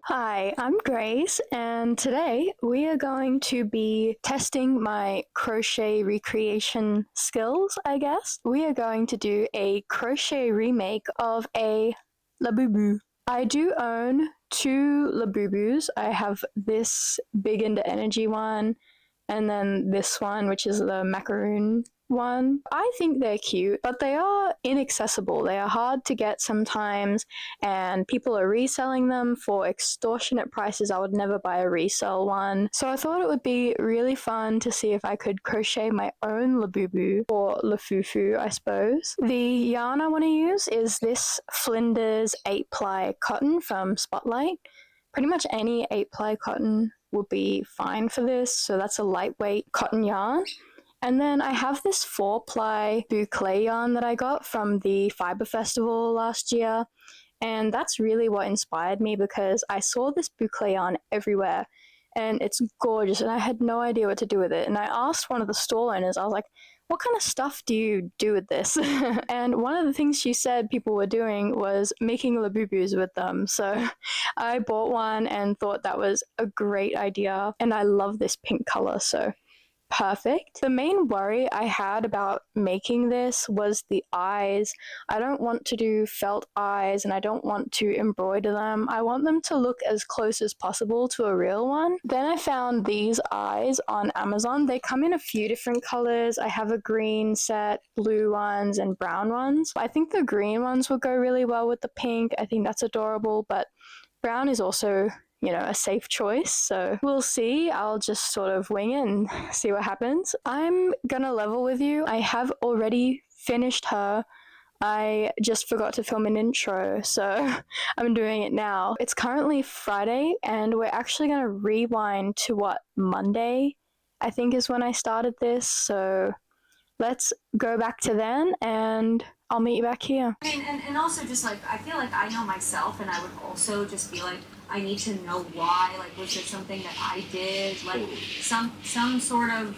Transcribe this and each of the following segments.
Hi, I'm Grace, and today we are going to be testing my crochet recreation skills, I guess. We are going to do a crochet remake of a Labubu. I do own two Labubus. I have this big into energy one, and then this one, which is the macaroon one. I think they're cute, but they are inaccessible. They are hard to get sometimes, and people are reselling them for extortionate prices. I would never buy a resale one. So I thought it would be really fun to see if I could crochet my own Labubu, or Lafufu, I suppose. The yarn I want to use is this Flinders 8-ply cotton from Spotlight. Pretty much any 8-ply cotton would be fine for this, so that's a lightweight cotton yarn. And then I have this 4-ply boucle yarn that I got from the Fiber Festival last year, and that's really what inspired me because I saw this boucle yarn everywhere, and it's gorgeous, and I had no idea what to do with it. And I asked one of the stall owners, I was like, what kind of stuff do you do with this? And one of the things she said people were doing was making Labubus with them. So I bought one and thought that was a great idea. And I love this pink color, so perfect. The main worry I had about making this was the eyes. I don't want to do felt eyes and I don't want to embroider them. I want them to look as close as possible to a real one. Then I found these eyes on Amazon. They come in a few different colors. I have a green set, blue ones, and brown ones. I think the green ones would go really well with the pink. I think that's adorable, but brown is also a safe choice. So we'll see. I'll just sort of wing it and see what happens. I'm gonna level with you. I have already finished her. I just forgot to film an intro, so I'm doing it now. It's currently Friday, and we're actually gonna rewind to Monday, I think is when I started this. So let's go back to then, and I'll meet you back here. I mean, and also just like, I feel like I know myself, and I would also just be like, I need to know why, like, was there something that I did, like, some sort of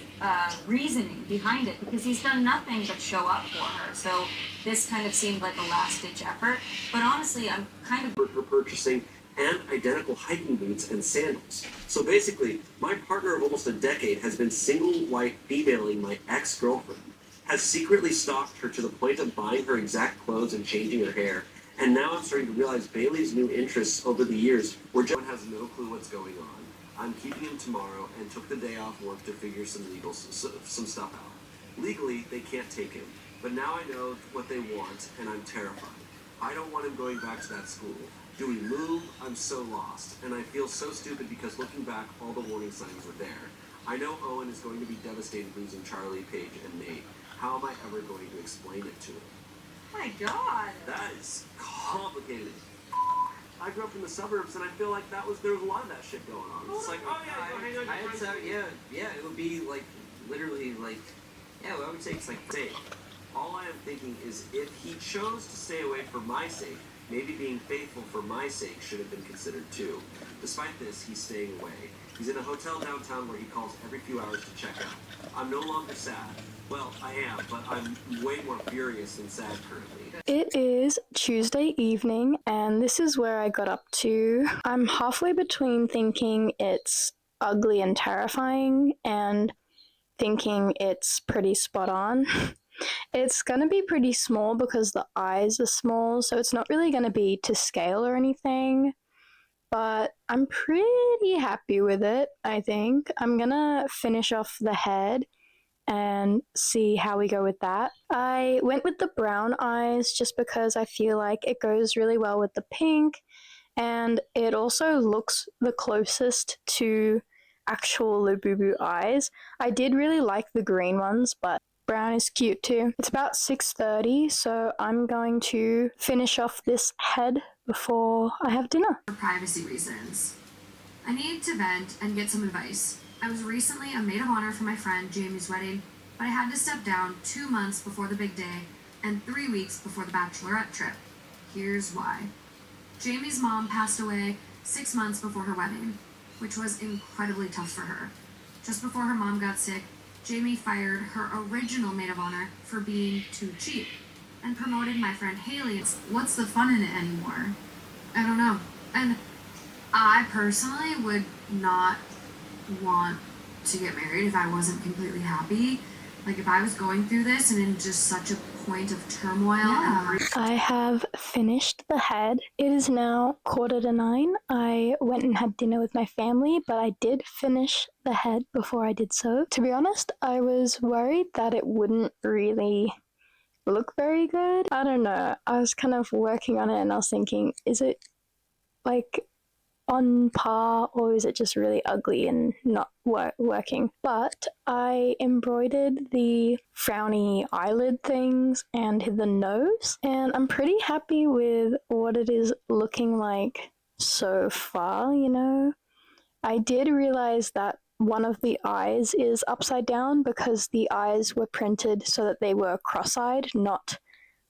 reasoning behind it, because he's done nothing but show up for her, so this kind of seemed like a last-ditch effort, but honestly, I'm kind of... For purchasing and identical hiking boots and sandals. So basically, my partner of almost a decade has been single white femailing my ex-girlfriend, has secretly stalked her to the point of buying her exact clothes and changing her hair, and now I'm starting to realize Bailey's new interests over the years were John has no clue what's going on. I'm keeping him tomorrow and took the day off work to figure some stuff out. Legally, they can't take him, but now I know what they want, and I'm terrified. I don't want him going back to that school. Do we move? I'm so lost, and I feel so stupid because looking back, all the warning signs were there. I know Owen is going to be devastated losing Charlie, Paige, and Nate. How am I ever going to explain it to him? My God. That is complicated. I grew up in the suburbs, and I feel like there was a lot of that shit going on. It's like, oh yeah, I had some, yeah, it would be like, literally like, yeah, well, I would say it's like, say, all I am thinking is if he chose to stay away for my sake, maybe being faithful for my sake should have been considered too. Despite this, he's staying away. He's in a hotel downtown where he calls every few hours to check out. I'm no longer sad. Well, I am, but I'm way more furious than sad currently. It is Tuesday evening, and this is where I got up to. I'm halfway between thinking it's ugly and terrifying and thinking it's pretty spot on. It's gonna be pretty small because the eyes are small, so it's not really gonna be to scale or anything, but I'm pretty happy with it, I think. I'm gonna finish off the head and see how we go with that. I went with the brown eyes just because I feel like it goes really well with the pink, and it also looks the closest to actual Labubu eyes. I did really like the green ones, but brown is cute too. It's about 6:30, so I'm going to finish off this head before I have dinner. For privacy reasons, I need to vent and get some advice. I was recently a maid of honor for my friend Jamie's wedding, but I had to step down 2 months before the big day and 3 weeks before the bachelorette trip. Here's why. Jamie's mom passed away 6 months before her wedding, which was incredibly tough for her. Just before her mom got sick, Jamie fired her original maid of honor for being too cheap and promoted my friend Haley. What's the fun in it anymore? I don't know. And I personally would not want to get married if I wasn't completely happy. Like if I was going through this and in just such a point of turmoil and I have finished the head. It is now 8:45. I went and had dinner with my family, but I did finish the head before I did so. To be honest, I was worried that it wouldn't really look very good. I don't know. I was kind of working on it and I was thinking, is it like on par or is it just really ugly and not working? But I embroidered the frowny eyelid things and the nose, and I'm pretty happy with what it is looking like so far, you know. I did realize that one of the eyes is upside down because the eyes were printed so that they were cross-eyed, not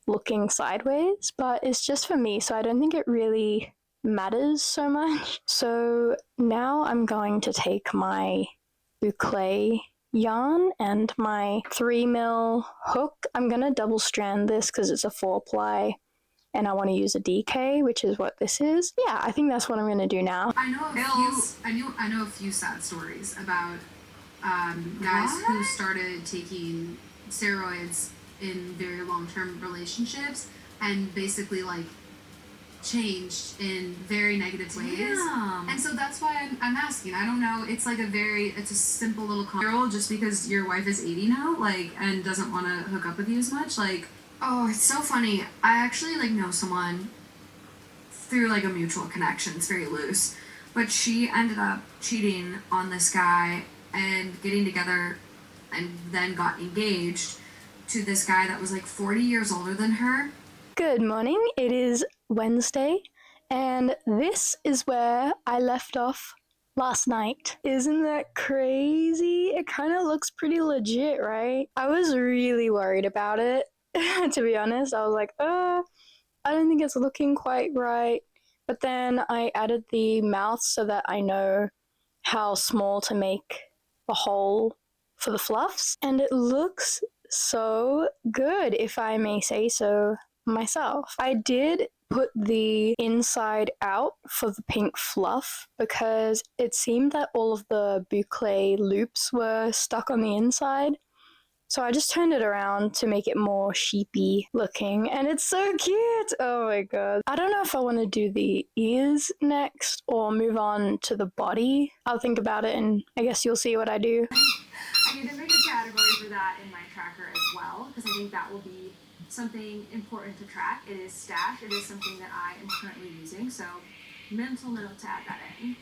looking sideways, but it's just for me, so I don't think it really matters so much. So now I'm going to take my boucle yarn and my 3mm hook. I'm going to double strand this because it's a 4-ply and I want to use a DK, which is what this is. Yeah, I think that's what I'm going to do now. I know a few sad stories about guys who started taking steroids in very long-term relationships and basically like changed in very negative ways. Damn. And so that's why I'm asking. I don't know. It's like it's a simple little girl just because your wife is 80 now, like, and doesn't want to hook up with you as much. Like, oh, it's so funny. I actually like know someone through like a mutual connection. It's very loose, but she ended up cheating on this guy and getting together, and then got engaged to this guy that was like 40 years older than her. Good morning. It is Wednesday, and this is where I left off last night. Isn't that crazy? It kind of looks pretty legit, right? I was really worried about it, to be honest. I was like, I don't think it's looking quite right. But then I added the mouth so that I know how small to make the hole for the fluffs, and it looks so good, if I may say so myself. I did put the inside out for the pink fluff because it seemed that all of the boucle loops were stuck on the inside. So I just turned it around to make it more sheepy looking, and it's so cute! Oh my god. I don't know if I want to do the ears next or move on to the body. I'll think about it and I guess you'll see what I do. I need to make a category for that in my tracker as well, because I think that will be something important to track. It is stash. It is something that I am currently using, so mental note to add that in.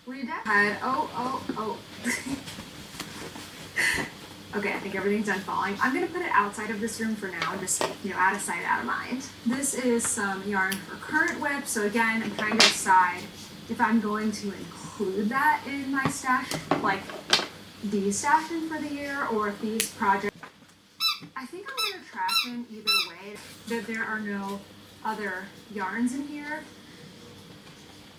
Will you dad? Oh. Okay, I think everything's done falling. I'm gonna put it outside of this room for now, just, out of sight, out of mind. This is some yarn for current whip, so again, I'm trying to decide if I'm going to include that in my stash, like de-stashing for the year, or if these projects. I think I'm gonna track in either way, that there are no other yarns in here.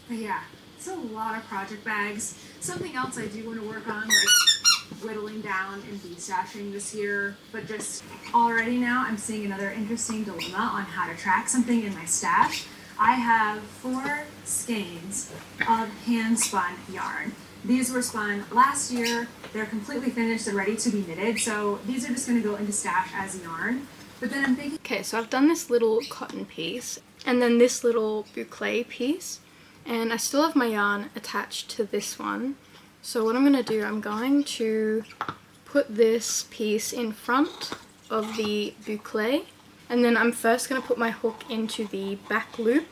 But yeah, it's a lot of project bags. Something else I do want to work on, like whittling down and de-stashing this year, but just already now I'm seeing another interesting dilemma on how to track something in my stash. I have 4 skeins of hand-spun yarn. These were spun last year. They're completely finished. They're ready to be knitted. So these are just going to go into stash as yarn. But then I'm thinking... Okay, so I've done this little cotton piece and then this little boucle piece. And I still have my yarn attached to this one. So what I'm going to do, I'm going to put this piece in front of the boucle. And then I'm first going to put my hook into the back loop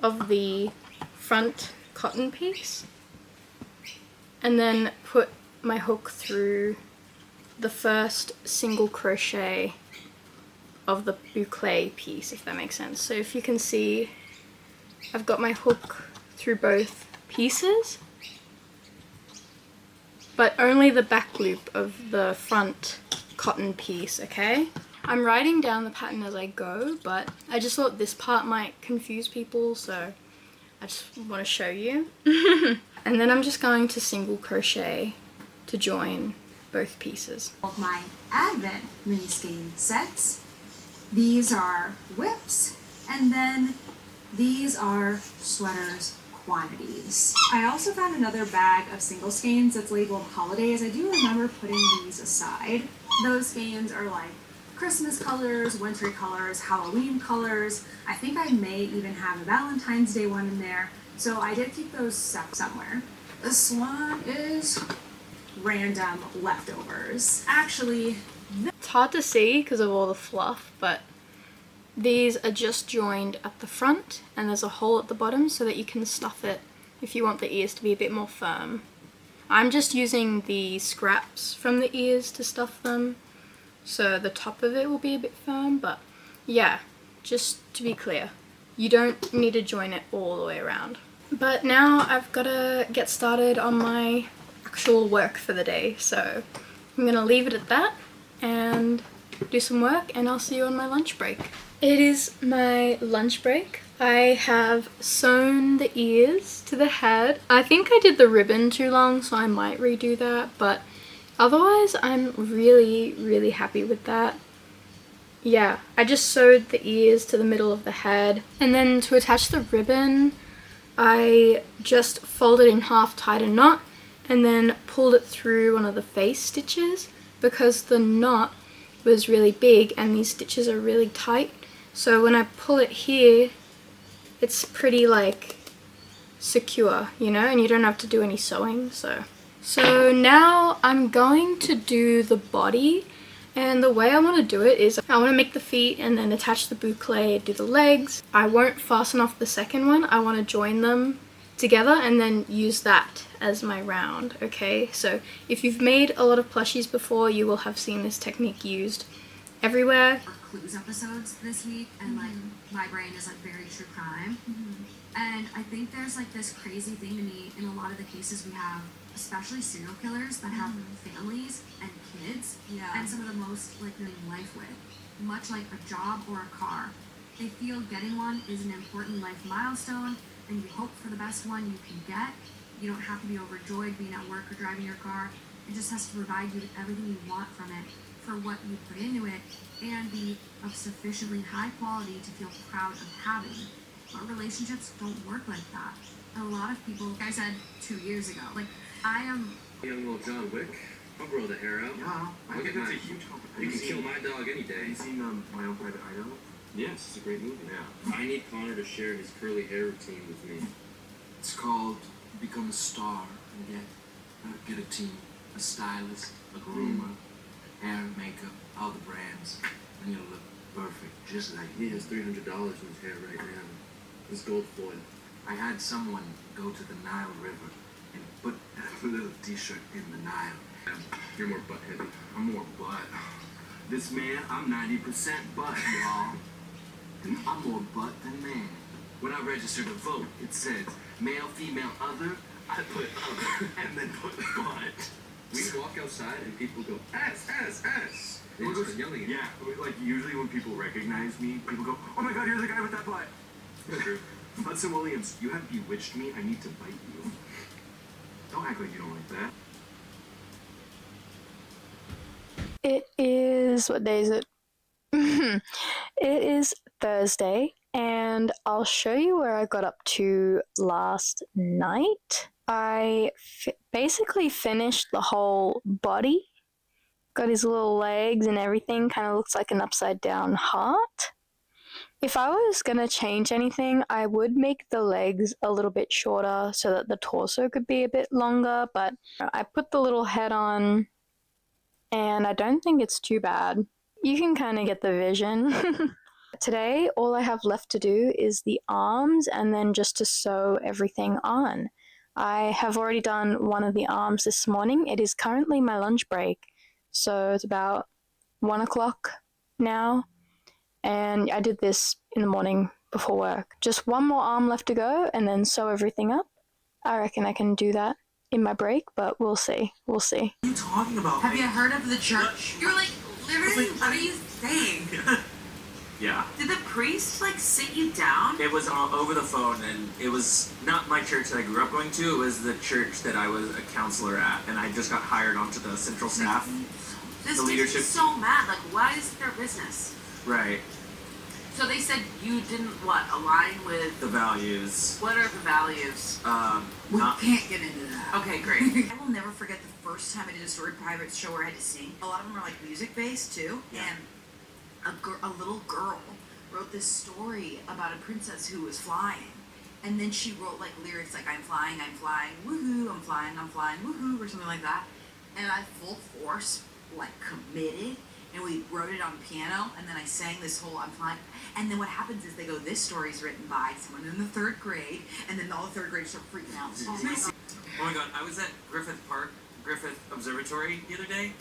of the front cotton piece. And then put my hook through the first single crochet of the boucle piece, if that makes sense. So if you can see, I've got my hook through both pieces, but only the back loop of the front cotton piece, okay? I'm writing down the pattern as I go, but I just thought this part might confuse people, so I just want to show you. And then I'm just going to single crochet to join both pieces. Of my Advent mini skein sets. These are whips, and then these are sweaters quantities. I also found another bag of single skeins that's labeled holidays. I do remember putting these aside. Those skeins are like Christmas colors, wintry colors, Halloween colors. I think I may even have a Valentine's Day one in there. So I did keep those somewhere. This one is random leftovers. Actually, It's hard to see because of all the fluff, but these are just joined at the front and there's a hole at the bottom so that you can stuff it if you want the ears to be a bit more firm. I'm just using the scraps from the ears to stuff them, so the top of it will be a bit firm, but yeah, just to be clear, you don't need to join it all the way around. But now I've got to get started on my actual work for the day, so I'm gonna leave it at that and do some work, and I'll see you on my lunch break. It is my lunch break. I have sewn the ears to the head. I think I did the ribbon too long, so I might redo that, but otherwise I'm really happy with that. Yeah, I just sewed the ears to the middle of the head, and then to attach the ribbon I just folded in half, tied a knot, and then pulled it through one of the face stitches because the knot was really big and these stitches are really tight. So when I pull it here, it's pretty like secure, you know, and you don't have to do any sewing. So now I'm going to do the body, and the way I want to do it is I want to make the feet and then attach the boucle, do the legs. I won't fasten off the second one. I want to join them together and then use that as my round, okay? So if you've made a lot of plushies before, you will have seen this technique used everywhere. Clues episodes this week, and like my brain is like very true crime. And I think there's like this crazy thing to me in a lot of the cases we have, especially serial killers that have families and kids, and some of the most like they're in life with, much like a job or a car. They feel getting one is an important life milestone, and you hope for the best one you can get. You don't have to be overjoyed being at work or driving your car. It just has to provide you with everything you want from it for what you put into it, and be of sufficiently high quality to feel proud of having. But relationships don't work like that. And a lot of people, like I said 2 years ago, like I am Young little John Wick. I'll grow the hair out. Yeah, I think that's a huge compliment. You can kill my dog any day. Have you seen My Own Private Idaho? Yes, it's a great movie. Yeah. I need Connor to share his curly hair routine with me. It's called Become a Star and get a team, a stylist, a groomer, hair, makeup, all the brands, and you'll look perfect, just like He has $300 in his hair right now. His gold foil. I had someone go to the Nile River and put a little t-shirt in the Nile. You're more butt heavy. I'm more butt. This man, I'm 90% butt, y'all. And I'm more butt than man. When I registered to vote, it says male, female, other. I put other and then put butt. We walk outside and people go, ass. They Well, start yelling at you. Yeah, like usually when people recognize me, people go, oh my god, you're the guy with that butt. It's true. Hudson Williams, you have bewitched me. I need to bite you. Don't act like you don't like that. It is, what day is it? It is Thursday, and I'll show you where I got up to last night. I basically finished the whole body. Got his little legs and everything, kind of looks like an upside down heart. If I was going to change anything, I would make the legs a little bit shorter so that the torso could be a bit longer, but I put the little head on, and I don't think it's too bad. You can kind of get the vision. Today, all I have left to do is the arms and then just to sew everything on. I have already done one of the arms this morning. It is currently my lunch break, so it's about 1 o'clock now, and I did this in the morning before work. Just one more arm left to go and then sew everything up. I reckon I can do that in my break, but we'll see. We'll see. What are you talking about? Have you heard of the church? You're like, literally, what are you saying? Yeah. Did the priest, like, sit you down? It was all over the phone, and it was not my church that I grew up going to. It was the church that I was a counselor at, and I just got hired onto the central staff. This The makes me leadership- so mad. Like, what is their business? Right. So they said you didn't align with The values. what are the values? We Not can't get into that. Okay, great. I will never forget the first time I did a story private show where I had to sing. A lot of them are like music based too. Yeah. And a little girl wrote this story about a princess who was flying. And then she wrote like lyrics like I'm flying, woohoo, I'm flying, woohoo, or something like that. And I full force like committed, and we wrote it on piano, and then I sang this whole I'm flying. And then what happens is they go, this story's written by someone in the 3rd grade, and then all the 3rd graders start freaking out. Oh my god, I was at Griffith Observatory the other day,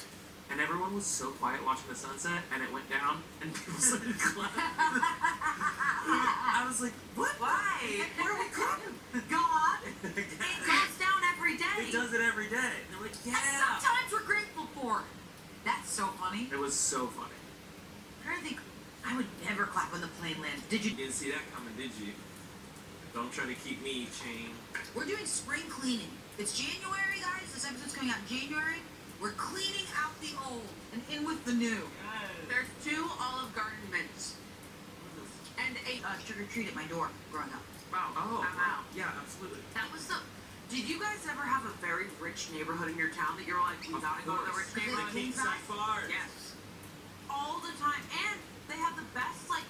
and everyone was so quiet watching the sunset, and it went down, and people started clapping. I was like, what? Why? Where are we clapping? God, it goes down every day. It does it every day. And they're like, And yeah. sometimes we're grateful for it. That's so funny. It was so funny. I'm trying to think, I would never clap when the plane lands. Did you? You didn't see that coming, did you? Don't try to keep me chained. We're doing spring cleaning. It's January, guys. This episode's coming out in January. We're cleaning out the old and in with the new. There's 2 Olive Garden mints and a Trick or treat at my door growing up. Oh, I'm out. yeah, absolutely. That was the. Did you guys ever have a very rich neighborhood in your town that you're like, we gotta go to the rich The neighborhood? King Safari. Yes. All the time. And they have the best, like,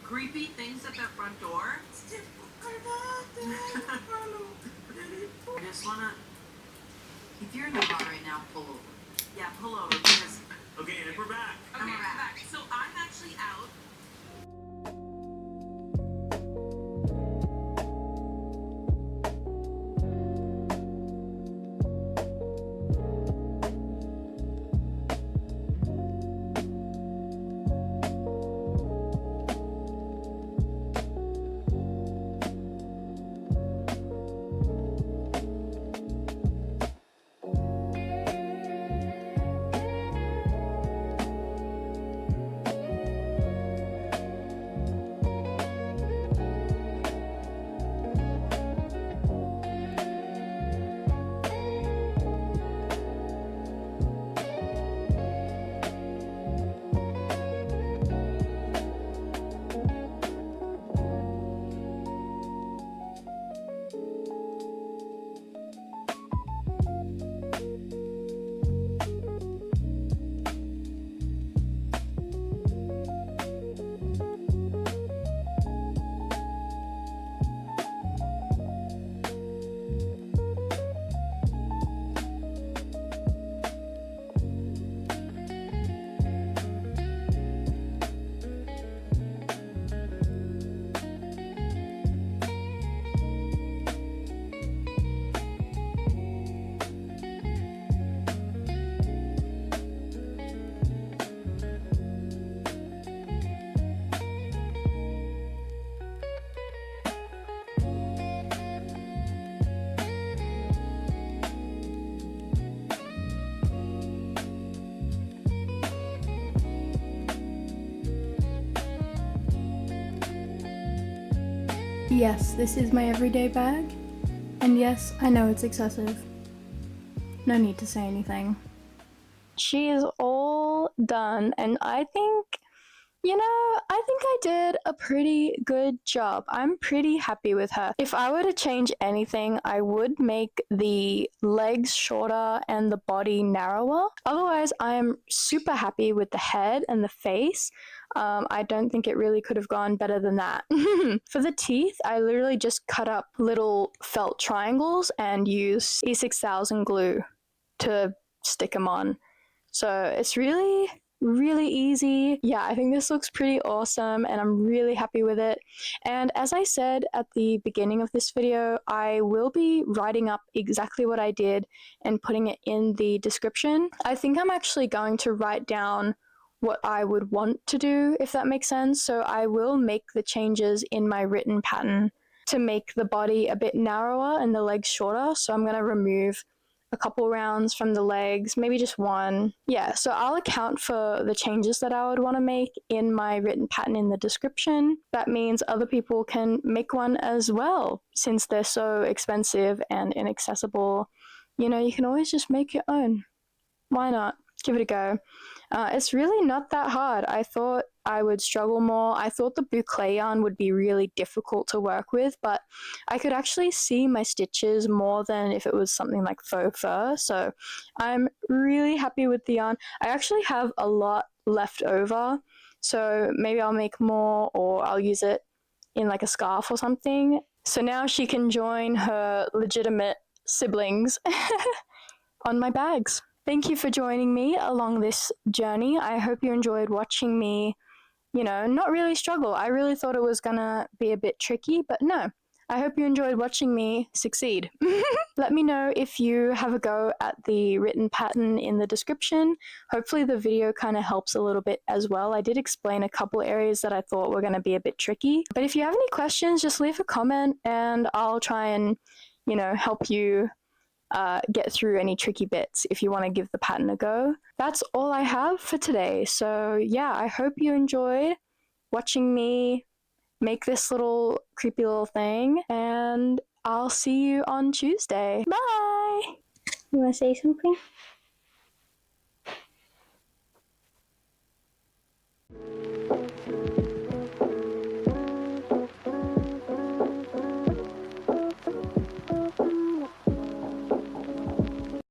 creepy things at their front door. I just wanna. If you're in the car right now, pull over. Yeah, pull over because. Okay, and we're back. Okay, we're I'm back. back. So I'm actually out. Yes, this is my everyday bag. And yes, I know it's excessive. No need to say anything. She is all done, and I think I did a pretty good job. I'm pretty happy with her. If I were to change anything, I would make the legs shorter and the body narrower. Otherwise, I am super happy with the head and the face. I don't think it really could have gone better than that. For the teeth, I literally just cut up little felt triangles and use E6000 glue to stick them on. So it's really easy. Yeah, I think this looks pretty awesome and I'm really happy with it. And as I said at the beginning of this video, I will be writing up exactly what I did and putting it in the description. I think I'm actually going to write down what I would want to do, if that makes sense. So I will make the changes in my written pattern to make the body a bit narrower and the legs shorter. So I'm going to remove a couple rounds from the legs, maybe just one. Yeah, so I'll account for the changes that I would want to make in my written pattern in the description. That means other people can make one as well, since they're so expensive and inaccessible. You know, you can always just make your own. Why not? Give it a go. It's really not that hard. I thought I would struggle more. I thought the boucle yarn would be really difficult to work with, but I could actually see my stitches more than if it was something like faux fur. So I'm really happy with the yarn. I actually have a lot left over, so maybe I'll make more or I'll use it in like a scarf or something. So now she can join her legitimate siblings on my bags. Thank you for joining me along this journey. I hope you enjoyed watching me, not really struggle. I really thought it was gonna be a bit tricky, but no. I hope you enjoyed watching me succeed. Let me know if you have a go at the written pattern in the description. Hopefully the video kind of helps a little bit as well. I did explain a couple areas that I thought were going to be a bit tricky. But if you have any questions, just leave a comment and I'll try and, help you get through any tricky bits if you want to give the pattern a go. That's all I have for today. So yeah, I hope you enjoyed watching me make this little creepy little thing, and I'll see you on Tuesday. Bye! You want to say something?